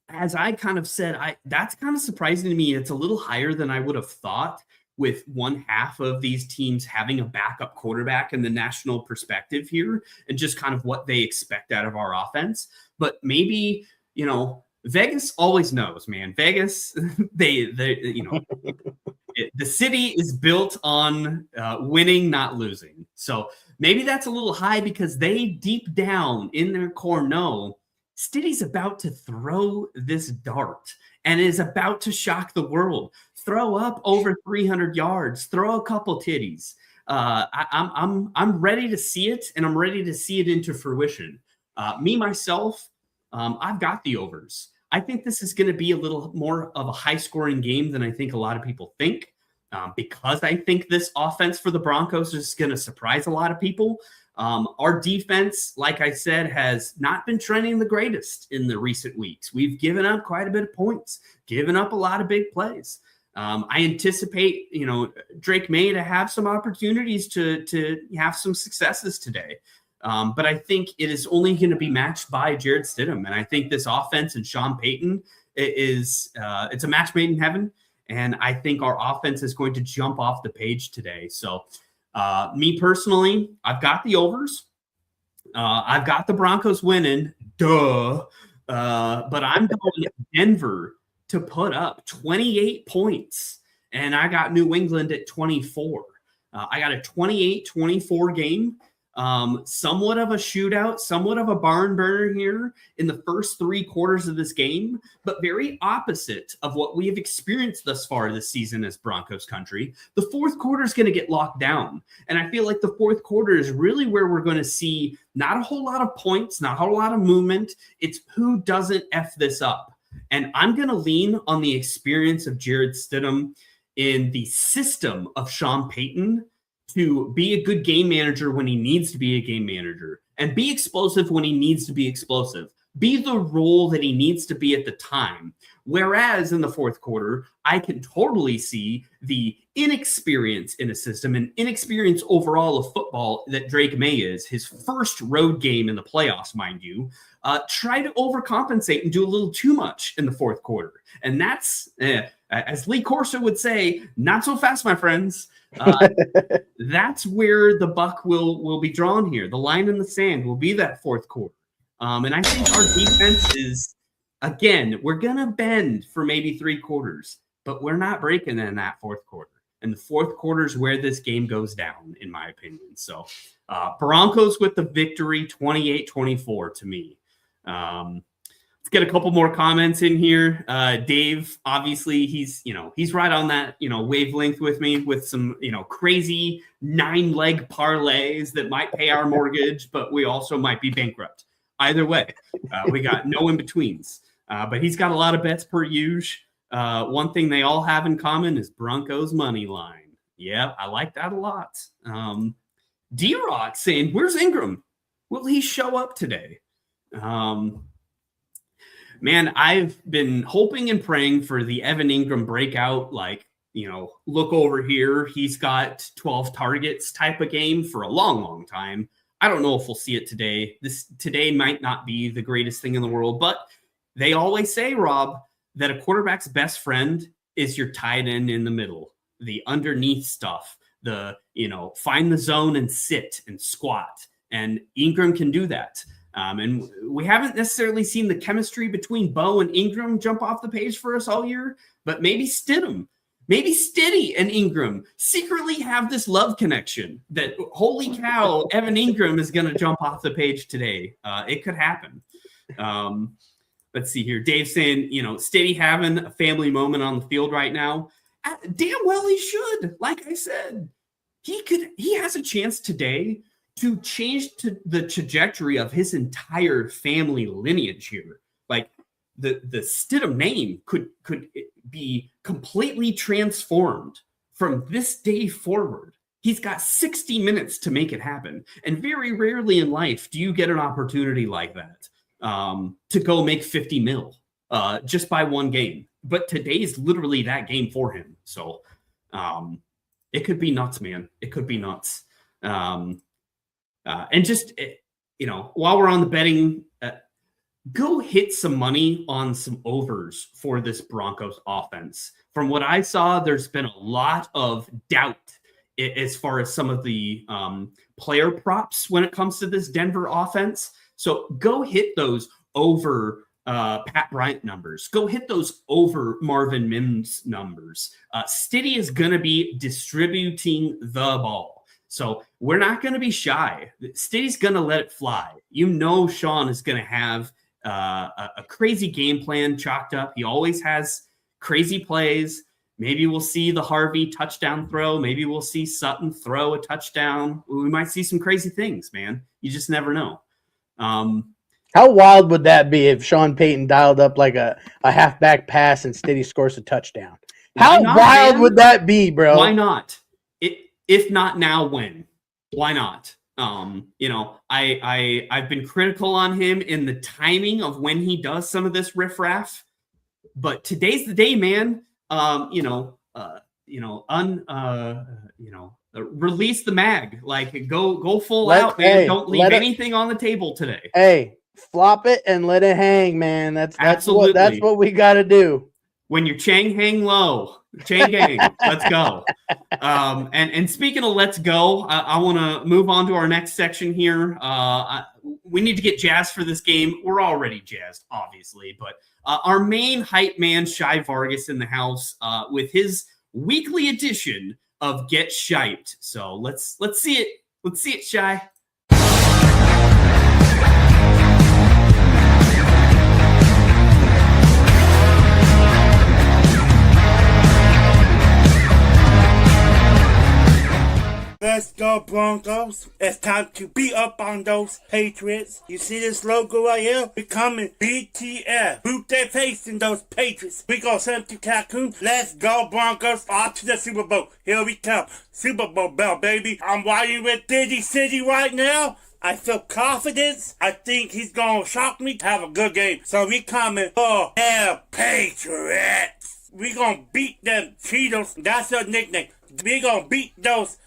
as I kind of said, that's kind of surprising to me. It's a little higher than I would have thought, with one half of these teams having a backup quarterback in the national perspective here, and just kind of what they expect out of our offense. But maybe, Vegas always knows, man. Vegas, they the city is built on winning, not losing. So maybe that's a little high, because they deep down in their core know Stiddy's about to throw this dart and is about to shock the world. Throw up over 300 yards, throw a couple titties. I'm ready to see it, and I'm ready to see it into fruition. Myself, I've got the overs. I think this is going to be a little more of a high-scoring game than I think a lot of people think, because I think this offense for the Broncos is going to surprise a lot of people. Our defense, like I said, has not been trending the greatest in the recent weeks. We've given up quite a bit of points, given up a lot of big plays. I anticipate, Drake May to have some opportunities to have some successes today. But I think it is only going to be matched by Jarrett Stidham. And I think this offense and Sean Payton it's a match made in heaven. And I think our offense is going to jump off the page today. So me personally, I've got the overs. I've got the Broncos winning. Duh. But I'm going Denver to put up 28 points. And I got New England at 24. I got a 28-24 game. Somewhat of a shootout, somewhat of a barn burner here in the first 3 quarters of this game, but very opposite of what we have experienced thus far this season as Broncos country. The fourth quarter is going to get locked down. And I feel like the fourth quarter is really where we're going to see not a whole lot of points, not a whole lot of movement. It's who doesn't F this up. And I'm going to lean on the experience of Jarrett Stidham in the system of Sean Payton to be a good game manager when he needs to be a game manager, and be explosive when he needs to be explosive. Be the role that he needs to be at the time. Whereas in the fourth quarter, I can totally see the inexperience in a system and inexperience overall of football that Drake May is, his first road game in the playoffs, mind you, try to overcompensate and do a little too much in the fourth quarter. And that's, as Lee Corso would say, not so fast, my friends. That's where the buck will be drawn here. The line in the sand will be that fourth quarter. And I think our defense is, again, we're going to bend for maybe 3 quarters, but we're not breaking in that fourth quarter. And the fourth quarter is where this game goes down, in my opinion. So Broncos with the victory, 28-24 to me. Let's get a couple more comments in here. Dave, obviously, he's right on that, wavelength with me with some, crazy 9-leg parlays that might pay our mortgage, but we also might be bankrupt. Either way, we got no in-betweens. But he's got a lot of bets per usual. One thing they all have in common is Broncos money line. Yeah, I like that a lot. D-Rock saying, where's Ingram? Will he show up today? Man, I've been hoping and praying for the Evan Ingram breakout, look over here. He's got 12 targets type of game for a long, long time. I don't know if we'll see it today. Today might not be the greatest thing in the world, but they always say, Rob, that a quarterback's best friend is your tight end in the middle, the underneath stuff, find the zone and sit and squat. And Ingram can do that. And we haven't necessarily seen the chemistry between Bo and Ingram jump off the page for us all year, but maybe Stidham, maybe Stiddy and Ingram secretly have this love connection that, holy cow, Evan Ingram is going to jump off the page today. It could happen. Let's see here. Dave saying, Stiddy having a family moment on the field right now. Damn well he should. Like I said, he has a chance today to change the trajectory of his entire family lineage here. Like, the Stidham name could be completely transformed from this day forward. He's got 60 minutes to make it happen. And very rarely in life do you get an opportunity like that to go make 50 mil just by one game. But today's literally that game for him. So it could be nuts, man. It could be nuts. And just, while we're on the betting, go hit some money on some overs for this Broncos offense. From what I saw, there's been a lot of doubt as far as some of the player props when it comes to this Denver offense. So go hit those over Pat Bryant numbers. Go hit those over Marvin Mims numbers. Stiddy is going to be distributing the ball. So we're not going to be shy. Stiddy's going to let it fly. Sean is going to have a crazy game plan chalked up. He always has crazy plays. Maybe we'll see the Harvey touchdown throw. Maybe we'll see Sutton throw a touchdown. We might see some crazy things, man. You just never know. How wild would that be if Sean Payton dialed up like a halfback pass and Stiddy scores a touchbeen? How wild would that be, bro? Why not? If not now, when? Why not? I've been critical on him in the timing of when he does some of this riffraff, but today's the day, man. Release the mag, like go full out, man. Don't leave anything on the table today. Hey, flop it and let it hang, man. That's Absolutely. what we got to do. When you're Chang hang low, Chang gang, let's go. And speaking of let's go, I want to move on to our next section here. We need to get jazzed for this game. We're already jazzed, obviously, but our main hype man, Shy Vargas, in the house with his weekly edition of Get Shiped. So let's see it. Let's see it, Shy. Let's go, Broncos. It's time to beat up on those Patriots. You see this logo right here? We're coming BTF. Boot their face in those Patriots. We gonna send them to Cancun. Let's go, Broncos. Off to the Super Bowl. Here we come. Super Bowl bell, baby. I'm riding with Diddy City right now. I feel confidence. I think he's gonna shock me. Have a good game. So we coming for the Patriots. We gonna beat them Cheetos. That's their nickname. We gonna beat those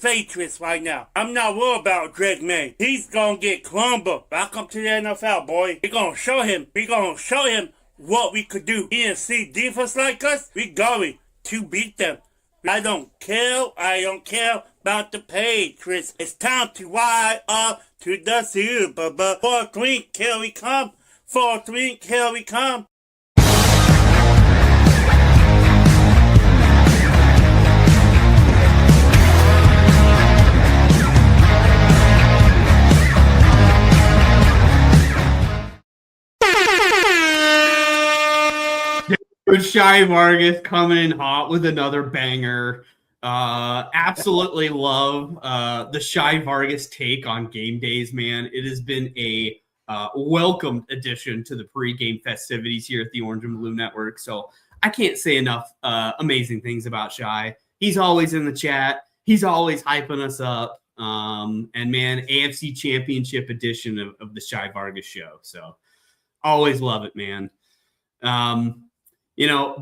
Patriots right now. I'm not worried about Greg May. He's gonna get crumbled. Welcome to the NFL, boy. We're gonna show him what we could do. He didn't see defense like us. We going to beat them. I don't care about the Patriots. It's time to ride up to the Super Bowl. 4-3, here we come. 4-3, here we come. Shy Vargas coming in hot with another banger. Absolutely love the Shy Vargas take on game days, man. It has been a welcomed addition to the pregame festivities here at the Orange and Blue Network. So I can't say enough amazing things about Shy. He's always in the chat. He's always hyping us up. And man, AFC Championship edition of the Shy Vargas show. So always love it, man.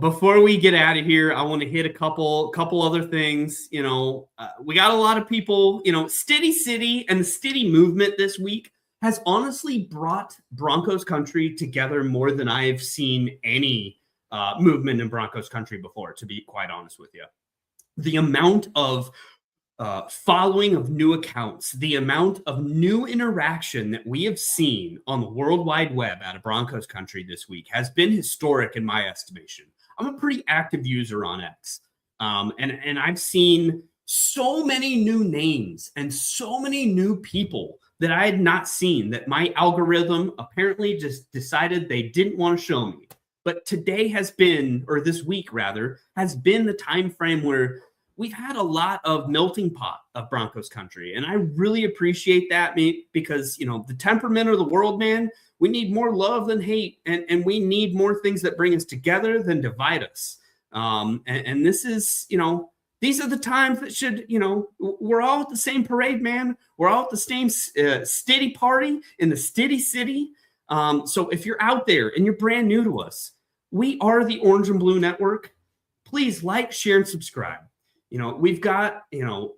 Before we get out of here, I want to hit a couple other things. We got a lot of people, Stiddy City and the Stiddy movement this week has honestly brought Broncos country together more than I have seen any movement in Broncos country before, to be quite honest with you. The amount of following of new accounts, the amount of new interaction that we have seen on the World Wide Web out of Broncos country this week has been historic in my estimation. I'm a pretty active user on X, and I've seen so many new names and so many new people that I had not seen, that my algorithm apparently just decided they didn't want to show me. But today has been, or this week rather, has been the time frame where we've had a lot of melting pot of Broncos country. And I really appreciate that, because, the temperament of the world, man, We need more love than hate, and we need more things that bring us together than divide us. And this is, these are the times that should, we're all at the same parade, man. We're all at the same stiddy party in the stiddy city. So if you're out there and you're brand new to us, we are the Orange and Blue Network. Please like, share, and subscribe. We've got,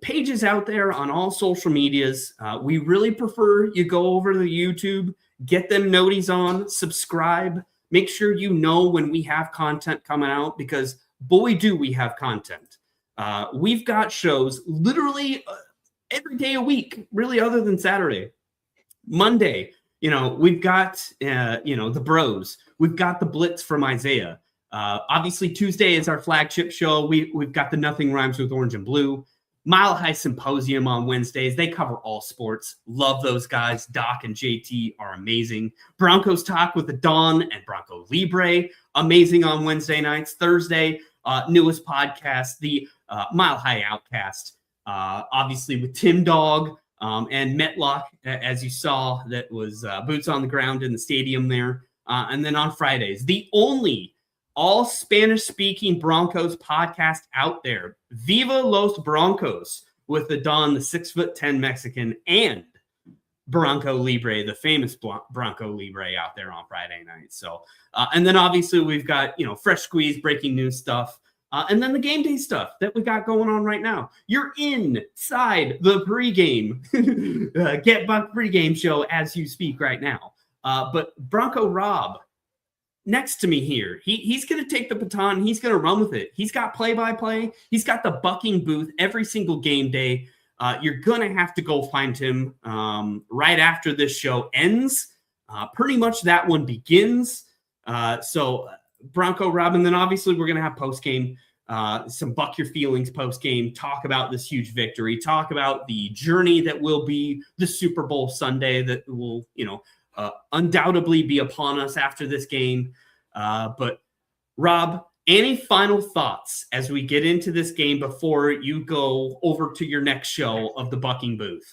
pages out there on all social medias. We really prefer you go over to the YouTube, get them noties on, subscribe, make sure you know when we have content coming out, because boy, do we have content. We've got shows literally every day a week, really, other than Saturday. Monday, we've got, the Bros. We've got the Blitz from Isaiah. Obviously, Tuesday is our flagship show. We've got the Nothing Rhymes with Orange and Blue. Mile High Symposium on Wednesdays. They cover all sports. Love those guys. Doc and JT are amazing. Broncos Talk with the Dawn and Bronco Libre. Amazing on Wednesday nights. Thursday, newest podcast, the Mile High Outkast. Obviously with Tim Dog and Metlock, as you saw, that was boots on the ground in the stadium there. And then on Fridays, the only all Spanish-speaking Broncos podcast out there, Viva Los Broncos, with the Don, the 6'10" Mexican, and Bronco Libre, the famous Bronco Libre, out there on Friday night. So, and then obviously we've got, fresh squeeze, breaking news stuff, and then the game day stuff that we got going on right now. You're inside the pregame, Get Buck pregame show as you speak right now. But Bronco Rob, next to me here, he's going to take the baton. He's going to run with it. He's got play-by-play. He's got the bucking booth every single game day. You're going to have to go find him right after this show ends. Pretty much that one begins. So Bronco Rob, and then obviously we're going to have post-game, some Buck Your Feelings post-game, talk about this huge victory, talk about the journey that will be the Super Bowl Sunday that will, undoubtedly be upon us after this game. But Rob, any final thoughts as we get into this game before you go over to your next show of the bucking booth?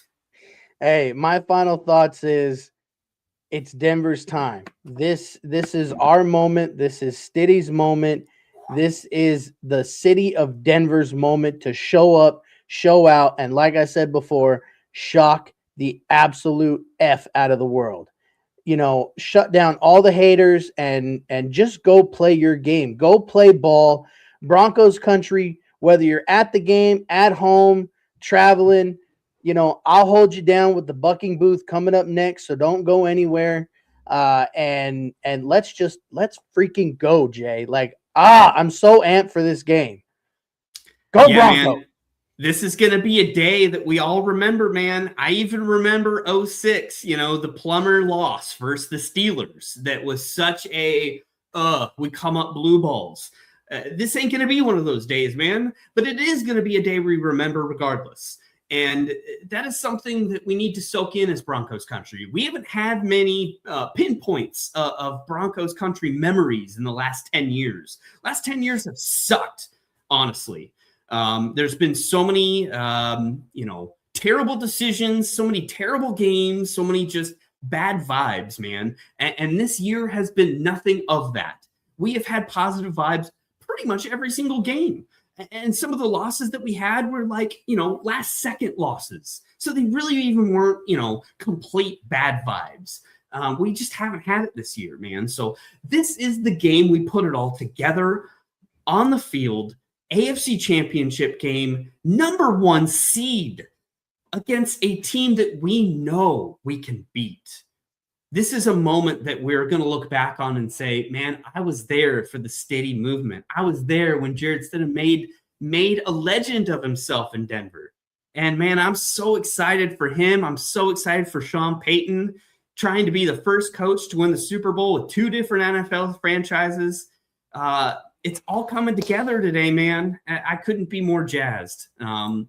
Hey, my final thoughts is it's Denver's time. This is our moment. This is Stiddy's moment. This is the city of Denver's moment to show up, show out, and like I said before, shock the absolute F out of the world. Shut down all the haters and just go play your game. Go play ball. Broncos country, whether you're at the game, at home, traveling, I'll hold you down with the bucking booth coming up next, so don't go anywhere. And let's freaking go, Jay. I'm so amped for this game. Go Broncos. Man. This is going to be a day that we all remember, man. I even remember 06, the Plummer loss versus the Steelers. That was such a, we come up blue balls. This ain't going to be one of those days, man. But it is going to be a day we remember regardless. And that is something that we need to soak in as Broncos country. We haven't had many pinpoints of Broncos country memories in the last 10 years. Last 10 years have sucked, honestly. There's been so many, terrible decisions, so many terrible games, so many just bad vibes, man. And this year has been nothing of that. We have had positive vibes pretty much every single game. And some of the losses that we had were last second losses. So they really even weren't, complete bad vibes. We just haven't had it this year, man. So this is the game we put it all together on the field. AFC Championship game, number 1 seed against a team that we know we can beat. This is a moment that we're going to look back on and say, man, I was there for the Stiddy movement. I was there when Jared Stidham made a legend of himself in Denver. And man, I'm so excited for him. I'm so excited for Sean Payton trying to be the first coach to win the Super Bowl with 2 different NFL franchises. It's all coming together today, man. I couldn't be more jazzed. With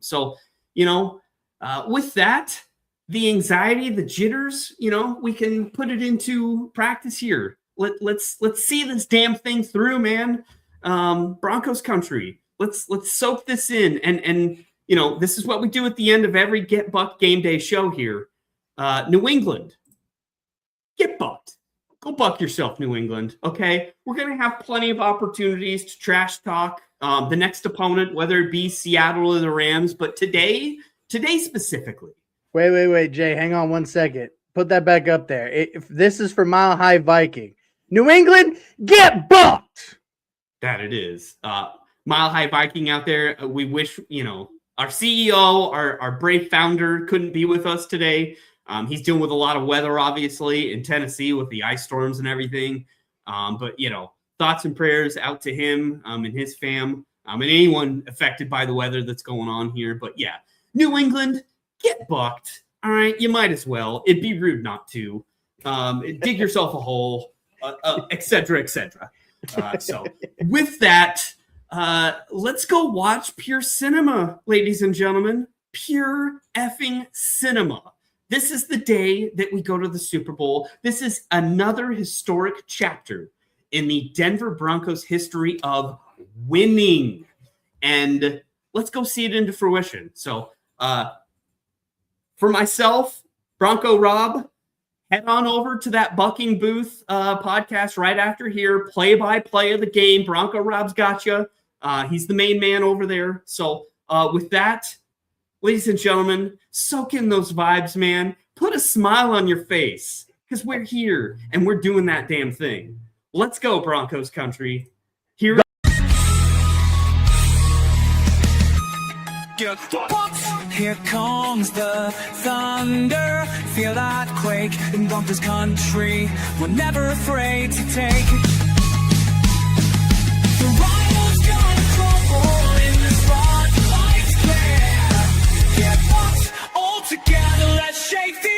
that, the anxiety, the jitters, we can put it into practice here. Let's see this damn thing through, man. Broncos country. Let's soak this in. And this is what we do at the end of every Get Bucked game day show here. New England, get bucked. go buck yourself, New England, okay? We're going to have plenty of opportunities to trash talk the next opponent, whether it be Seattle or the Rams, but today specifically. Wait, Jay, hang on 1 second. Put that back up there. If this is for Mile High Viking. New England, get bucked! That it is. Mile High Viking out there, we wish, our CEO, our brave founder couldn't be with us today. He's dealing with a lot of weather, obviously, in Tennessee with the ice storms and everything. But, thoughts and prayers out to him and his fam and anyone affected by the weather that's going on here. But, yeah, New England, get bucked. All right, you might as well. It'd be rude not to. Dig yourself a hole, et cetera, et cetera. So with that, let's go watch pure cinema, ladies and gentlemen. Pure effing cinema. This is the day that we go to the Super Bowl. This is another historic chapter in the Denver Broncos history of winning. And let's go see it into fruition. So for myself, Bronco Rob, head on over to that Bucking Booth podcast right after here. Play-by-play of the game. Bronco Rob's got you. He's the main man over there. So with that, ladies and gentlemen, soak in those vibes, man. Put a smile on your face because we're here and we're doing that damn thing. Let's go, Broncos country. Here comes the thunder. Feel that quake in Broncos country. We're never afraid to take it. The rivals gonna crumble in the spotlight's glare. Get bucked all together, let's shake the